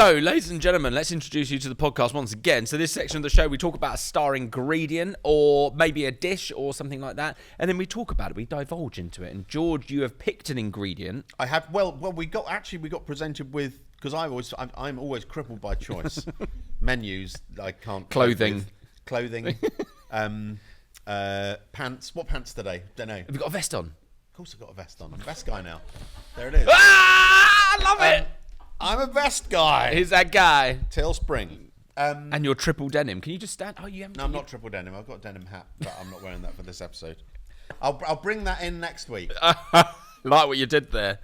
So, ladies and gentlemen, let's introduce you to the podcast once again. So this section of the show, we talk about a star ingredient or maybe a dish or something like that. And then we talk about it. We divulge into it. And George, you have picked an ingredient. I have. Well, we got presented with, because I'm always crippled by choice. Menus, I can't. Clothing. Pants. What pants today? Don't know. Have you got a vest on? Of course I've got a vest on. I'm a vest guy now. There it is. Ah, I love it. I'm a vest guy. Who's that guy? Till spring. And you're triple denim. Can you just stand? Oh, you haven't. No, I'm not triple denim. I've got a denim hat, but I'm not wearing that for this episode. I'll bring that in next week. Like what you did there.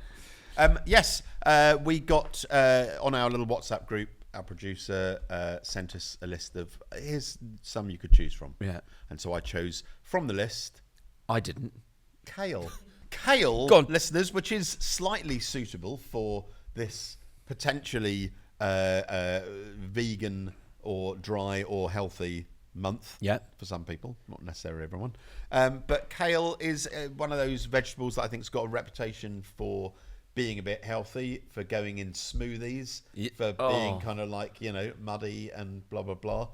Yes, we got on our little WhatsApp group. Our producer sent us a list of here's some you could choose from. Yeah. And so I chose from the list. I didn't. Kale, listeners, which is slightly suitable for this potentially vegan or dry or healthy month. Yeah. For some people, not necessarily everyone. But kale is one of those vegetables that I think's got a reputation for being a bit healthy, for going in smoothies, for being kind of like, muddy and blah, blah, blah.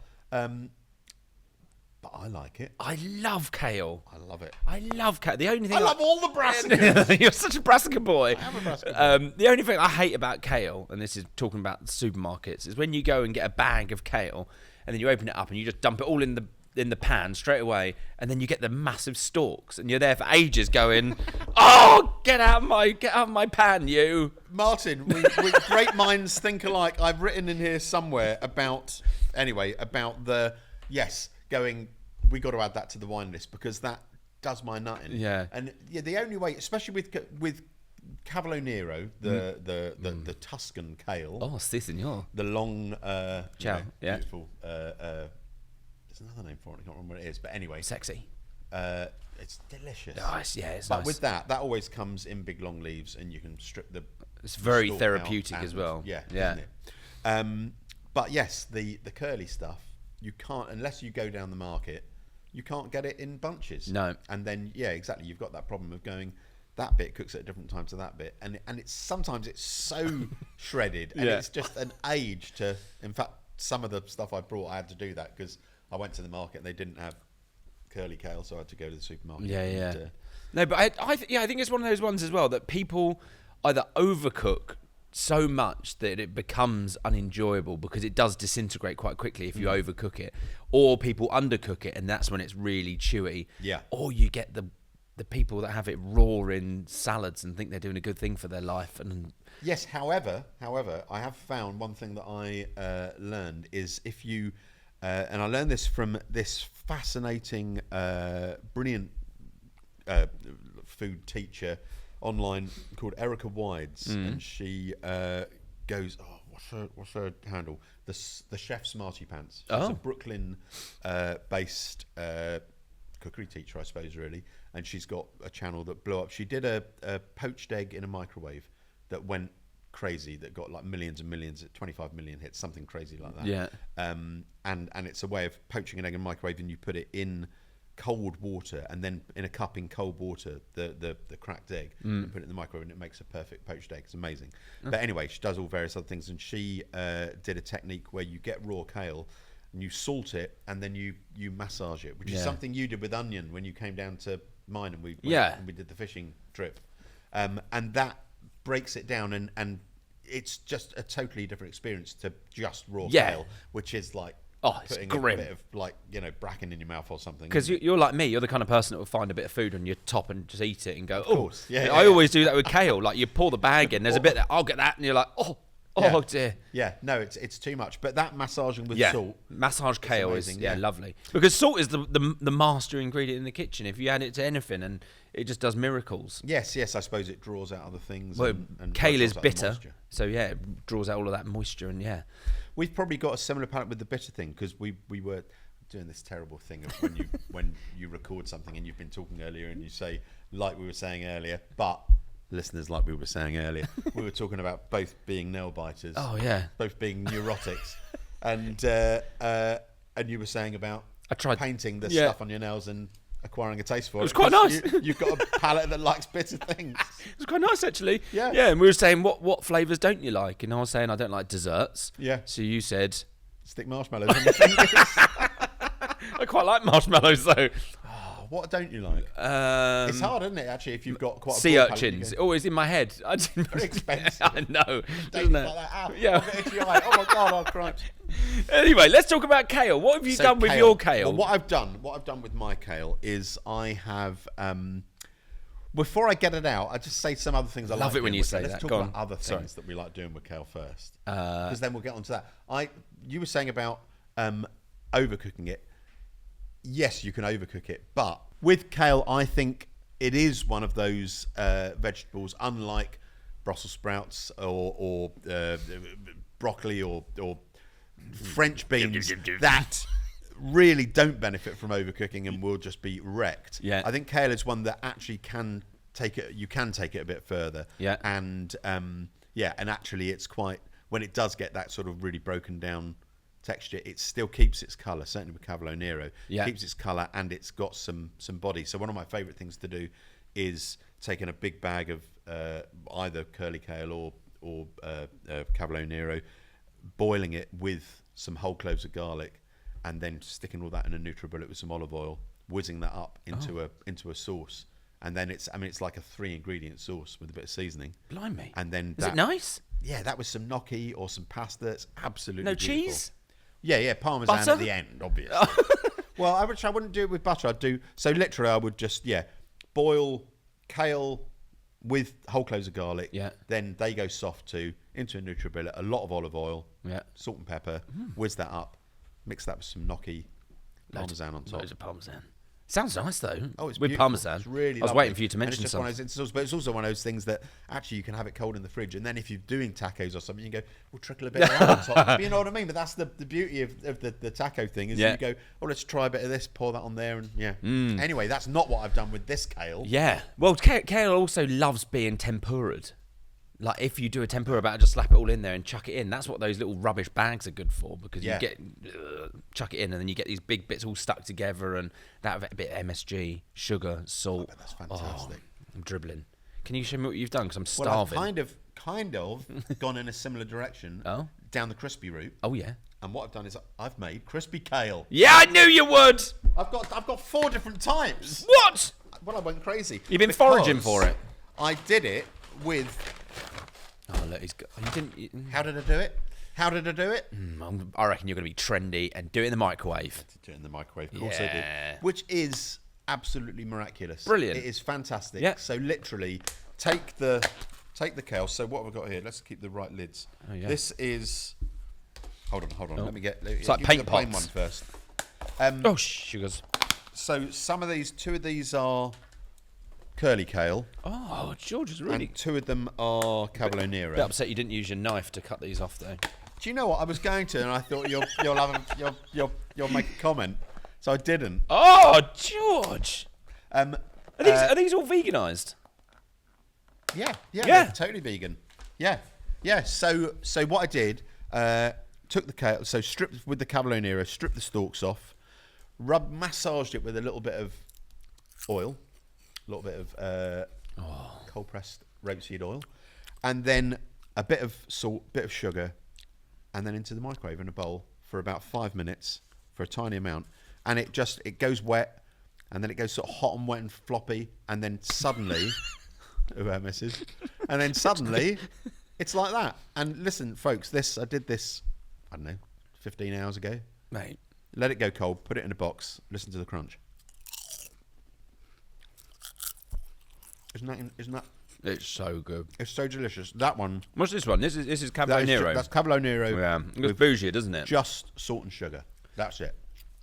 But I like it. I love kale. I love it. I love kale. The only thing I love all the brassicas. You're such a brassica boy. I am a brassica boy. The only thing I hate about kale, and this is talking about supermarkets, is when you go and get a bag of kale, and then you open it up and you just dump it all in the pan straight away, and then you get the massive stalks, and you're there for ages going, "Oh, get out of my pan, you!" Martin, we great minds think alike. I've written in here somewhere about going. We got to add that to the wine list because that does my nutting. Yeah, and the only way, especially with Cavolo Nero, the Tuscan kale. Oh, si, senor. The long, beautiful. There's another name for it. I can't remember what it is, but anyway, sexy. It's delicious. Nice, yeah, it's but nice. With that always comes in big long leaves, and you can strip the. It's very therapeutic as well. Yeah, yeah. Isn't it? But yes, the curly stuff you can't unless you go down the market. You can't get it in bunches. No. And then exactly. You've got that problem of going. That bit cooks at a different time to that bit, and sometimes it's so shredded, and it's just an age to. In fact, some of the stuff I brought, I had to do that because I went to the market and they didn't have curly kale, so I had to go to the supermarket. Yeah. No, but I think it's one of those ones as well that people either overcook so much that it becomes unenjoyable because it does disintegrate quite quickly if you overcook it, or people undercook it and that's when it's really chewy. Yeah. Or you get the people that have it raw in salads and think they're doing a good thing for their life. And yes, however, I have found one thing that I learned is if you, and I learned this from this fascinating, brilliant food teacher online called Erica Wides, and she goes, what's her handle? The Chef Smarty Pants. She's a Brooklyn based cookery teacher, I suppose, really, and she's got a channel that blew up. She did a poached egg in a microwave that went crazy, that got like millions and millions, 25 million hits, something crazy like that. Yeah. And it's a way of poaching an egg in a microwave, and you put it in cold water, and then in a cup in cold water the cracked egg, and put it in the microwave, and it makes a perfect poached egg. It's amazing. But anyway, she does all various other things, and she did a technique where you get raw kale and you salt it, and then you massage it, which is something you did with onion when you came down to mine, and we did the fishing trip, and that breaks it down, and it's just a totally different experience to just raw kale, which is like putting a bit of bracken in your mouth or something. Because you're like me, you're the kind of person that will find a bit of food on your top and just eat it and go, course. I always do that with kale. Like you pour the bag in, there's a bit that I'll get that, and you're like, oh dear. Yeah, no, it's too much. But that massaging with salt, massage kale amazing, is lovely, because salt is the master ingredient in the kitchen. If you add it to anything, and it just does miracles. Yes, I suppose it draws out other things. Well, and kale is bitter, so it draws out all of that moisture, and we've probably got a similar pattern with the bitter thing, because we were doing this terrible thing of when you record something and you've been talking earlier and you say, like we were saying earlier, but listeners, like we were saying earlier, we were talking about both being nail biters, both being neurotics, and you were saying about painting the stuff on your nails, and acquiring a taste for it. It was quite nice. You've got a palate that likes bitter things. It was quite nice, actually. Yeah. Yeah, and we were saying, what flavours don't you like? And I was saying, I don't like desserts. Yeah. So you said... Stick marshmallows on your fingers. I quite like marshmallows, though. What don't you like? It's hard, isn't it, actually, if you've got quite a sea broad urchins. Always in my head. I didn't... Very expensive. I know. Don't Isn't like it? that. Ow, Yeah. I've got itchy eye. Oh my god, I've cried. Anyway, let's talk about kale. What have you done with your kale? Well, what I've done with my kale is I have. Before I get it out, I just say some other things I Love like it when doing you with say kale. that. Let's talk Go about on. other Sorry. things that we like doing with kale first, because then we'll get onto that. You were saying about overcooking it. Yes, you can overcook it, but with kale, I think it is one of those vegetables, unlike Brussels sprouts or broccoli or French beans, that really don't benefit from overcooking and will just be wrecked. Yeah. I think kale is one that actually can take it. You can take it a bit further. Yeah. And and actually, it's quite when it does get that sort of really broken down texture, it still keeps its colour. Certainly with Cavolo Nero, Yeah. keeps its colour and it's got some body. So one of my favourite things to do is taking a big bag of either curly kale or Cavolo Nero, boiling it with some whole cloves of garlic, and then sticking all that in a NutriBullet with some olive oil, whizzing that up into a sauce, and then it's like a 3-ingredient sauce with a bit of seasoning. Blimey. And then Is it nice? Yeah, that was some gnocchi or some pasta. It's absolutely No beautiful. cheese? Yeah, parmesan Butter? at the end, obviously. Well, I wouldn't do it with butter. I'd do so. Literally, I would just boil kale with whole cloves of garlic. Yeah. Then they go soft too. Into a NutriBullet, a lot of olive oil. Yeah. Salt and pepper. Whiz that up. Mix that with some gnocchi, parmesan on top. Loads of parmesan. Sounds nice, though. Oh, it's with beautiful. parmesan. It's really I was lovely. waiting for you to And mention it's just one of those, but it's also one of those things that actually you can have it cold in the fridge, and then if you're doing tacos or something, you go, we'll trickle a bit around on top. But you know what I mean? But that's the beauty of the taco thing is you go, oh, let's try a bit of this, pour that on there, and Anyway, that's not what I've done with this kale. Yeah. Well, kale also loves being tempura'd. Like, if you do a tempura batter, just slap it all in there and chuck it in. That's what those little rubbish bags are good for, because you get chuck it in and then you get these big bits all stuck together, and that a bit of MSG, sugar, salt. Oh, that's fantastic. I'm dribbling. Can you show me what you've done? Because I'm Well, starving. I've kind of gone in a similar direction down the crispy route. Oh, yeah. And what I've done is I've made crispy kale. Yeah, I knew you would. I've got 4 different types. What? Well, I went crazy. You've been foraging for it. I did it with. Oh, look, he's got. You didn't. How did I do it? I reckon you're going to be trendy and do it in the microwave. Do it in the microwave. Of course I did. Yeah. Which is absolutely miraculous. Brilliant. It is fantastic. Yeah. So literally, take the kale. So what have we got here? Let's keep the right lids. Oh, yeah. This is. Hold on. Oh. Let me get. It's like give me paint the plain pots. one first. Oh, sugars. So two of these are curly kale, Oh, George is really. and 2 of them are Cavolo Nero. Bit upset you didn't use your knife to cut these off, though. Do you know what I was going to, and I thought you'll make a comment, so I didn't. Oh, George. Are Are these all veganised? Yeah, Yeah. they're totally vegan. Yeah. So what I did, took the kale, so stripped with the Cavolo Nero, stripped the stalks off, massaged it with a little bit of oil, a little bit of cold pressed rapeseed oil, and then a bit of salt, bit of sugar, and then into the microwave in a bowl for about 5 minutes for a tiny amount, and it goes wet, and then it goes sort of hot and wet and floppy, and then suddenly, misses, and then suddenly, it's like that. And listen, folks, I did this, I don't know, 15 hours ago. Mate. Let it go cold, put it in a box, listen to the crunch. Isn't that? It's so good. It's so delicious. That one. What's this one? This is Cavolo Nero. That's Cavolo Nero. Yeah, it looks bougie, doesn't it? Just salt and sugar. That's it.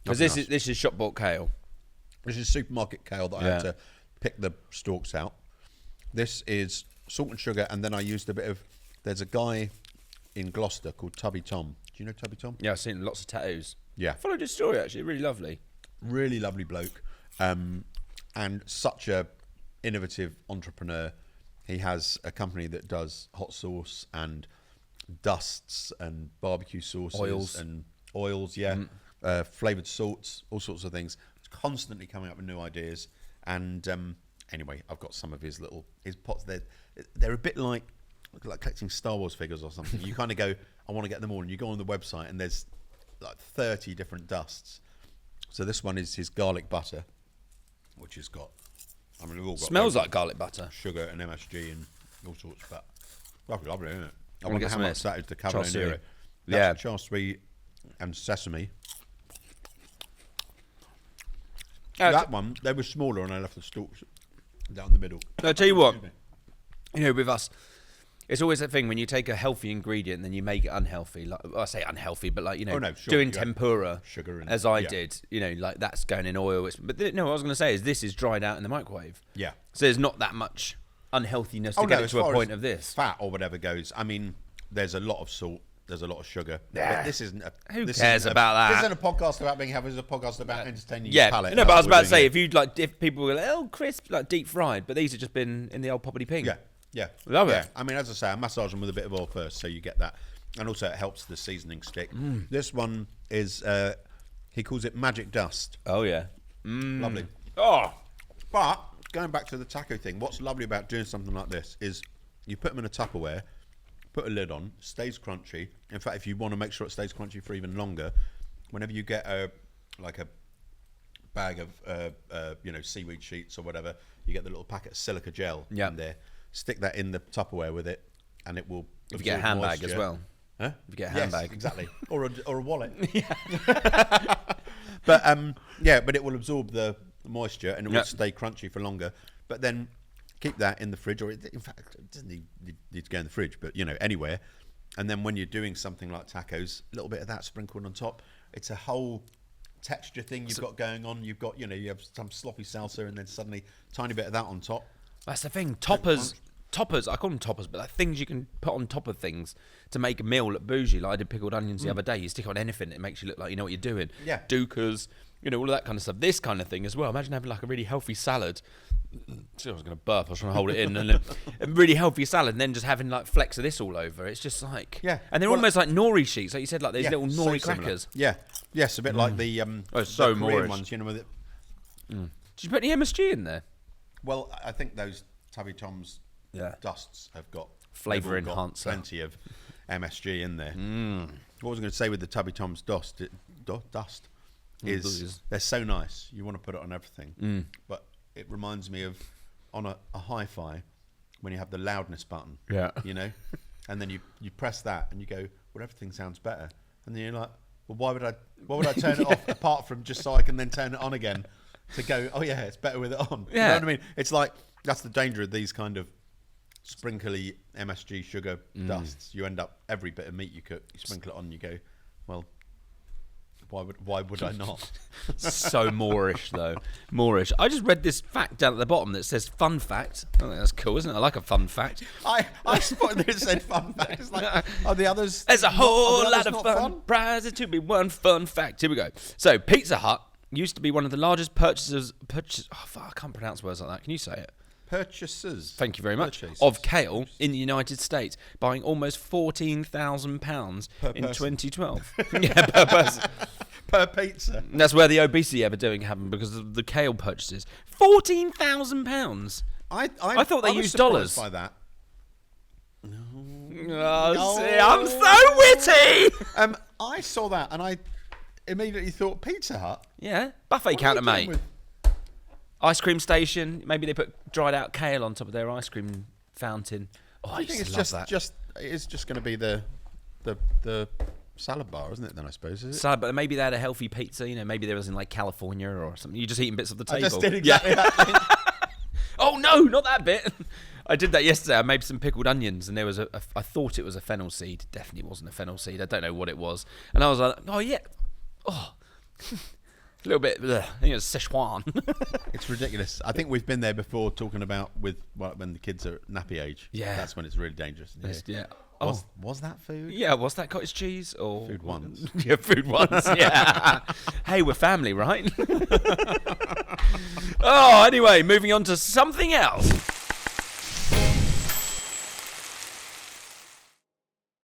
Because Nothing else. this is shop bought kale. This is supermarket kale that I had to pick the stalks out. This is salt and sugar, and then I used a bit of. There's a guy in Gloucester called Tubby Tom. Do you know Tubby Tom? Yeah, I've seen lots of tattoos. Yeah. Followed his story actually, really lovely. Really lovely bloke, and such a innovative entrepreneur. He has a company that does hot sauce and dusts and barbecue sauces Oils. and oils, flavoured salts, all sorts of things. It's constantly coming up with new ideas. And anyway, I've got some of his pots. They're a bit like collecting Star Wars figures or something. You kind of go, I want to get them all, and you go on the website, and there's like 30 different dusts. So this one is his garlic butter, which has got, I mean, we've all got Smells like garlic butter. sugar and MSG and all sorts, but lovely, isn't it? I wanna wonder get how some of much this. that is the Char Cabernet siu. Nero. Yeah. That's char siu and sesame. That one, they were smaller, and I left the stalks down the middle. I'll tell you what, Excuse you know, with us, it's always that thing when you take a healthy ingredient and then you make it unhealthy. Like, well, I say unhealthy, but like, you know, Oh, no, sure, doing you got tempura, sugar and- as I yeah. did, you know, like that's going in oil. No, what I was going to say is this is dried out in the microwave. Yeah. So there's not that much unhealthiness to get it as to a far point as of this. fat or whatever goes, I mean, there's a lot of salt, there's a lot of sugar. Yeah. But this isn't. Who this cares isn't about that? This isn't a podcast about being healthy. This is a podcast about entertaining Yeah, your palate. no, but I was That's what about to we're say, doing if people were like, oh, crisp, like deep fried, but these have just been in the old poppity ping. here. Yeah. Love it. I mean, as I say, I massage them with a bit of oil first, so you get that, and also it helps the seasoning stick. This one is, he calls it magic dust. Oh yeah. Lovely. Oh, But going back to the taco thing, what's lovely about doing something like this is you put them in a Tupperware, put a lid on, stays crunchy. In fact, if you want to make sure it stays crunchy for even longer, whenever you get a bag of seaweed sheets or whatever, you get the little packet of silica gel in there. Stick that in the Tupperware with it, and it will. if you get a absorb handbag moisture. as well. Huh? If you get a Yes, handbag. exactly, or a wallet. But but it will absorb the moisture and it will Yep. stay crunchy for longer. But then keep that in the fridge, or in fact, it doesn't need to go in the fridge, but anywhere. And then when you're doing something like tacos, a little bit of that sprinkled on top. It's a whole texture thing you've got going on. You've got you have some sloppy salsa, and then suddenly tiny bit of that on top. That's the thing. Toppers, I call them toppers, but like things you can put on top of things to make a meal look bougie. Like I did pickled onions the other day. You stick on anything, it makes you look like you know what you're doing. Yeah. Dukas, all of that kind of stuff. This kind of thing as well. Imagine having like a really healthy salad. I was going to burp. I was trying to hold it in. And a really healthy salad, and then just having like flecks of this all over. It's just like... Yeah. And they're Well, almost like nori sheets. Like you said, like these little so nori similar. crackers. Yeah, yes, a bit like the it's so the Korean Moorish. ones. With it. Did you put any MSG in there? Well, I think those Tubby Tom's Yeah. dusts have got Flavour they've all got enhancer. plenty of MSG in there. What was I going to say with the Tubby Tom's dust is booze. they're so nice. You want to put it on everything, but it reminds me of on a hi-fi when you have the loudness button. Yeah. And then you press that and you go, well, everything sounds better, and then you're like, well, why would I turn it off apart from just so I can then turn it on again to go, oh yeah, it's better with it on. You know Yeah. what I mean? It's like that's the danger of these kind of sprinkly MSG sugar dusts. You end up every bit of meat you cook, you sprinkle it on, and you go, well, why would I not? So Moorish, though. Moorish. I just read this fact down at the bottom that says fun fact. I think that's cool, isn't it? I like a fun fact. I spotted that it said fun fact. It's like, are the others? There's a are whole the lot others of not fun prizes to be won. Fun fact. Here we go. So Pizza Hut used to be one of the largest purchasers. I can't pronounce words like that. Can you say it? Purchasers. Thank you very much. Purchases. Of kale in the United States, buying almost £14,000 in person. 2012. Yeah, per person. Per pizza. And that's where the obesity epidemic happened because of the kale purchases. £14,000. I thought they was used surprised dollars. by that. Oh, see, I'm so witty. I saw that and I immediately thought Pizza Hut. Yeah, buffet What are counter, they doing mate. Ice cream station. Maybe they put dried out kale on top of their ice cream fountain. Oh, I I think used it's to love just that. it's just going to be the salad bar, isn't it? Then I suppose is it? So, but maybe they had a healthy pizza. Maybe there was in like California or something. You just eating bits of the table. I just did exactly that thing. Oh no, not that bit. I did that yesterday. I made some pickled onions, and there was I thought it was a fennel seed. Definitely wasn't a fennel seed. I don't know what it was. And I was like, oh yeah, oh, a little bit. I think it was Szechuan. It's ridiculous. I think we've been there before talking about when the kids are nappy age. Yeah. That's when it's really dangerous. Yeah. Oh. Was that food? Yeah, was that cottage cheese or Food once. Yeah, food once. Yeah. Hey, we're family, right? Oh, anyway, moving on to something else.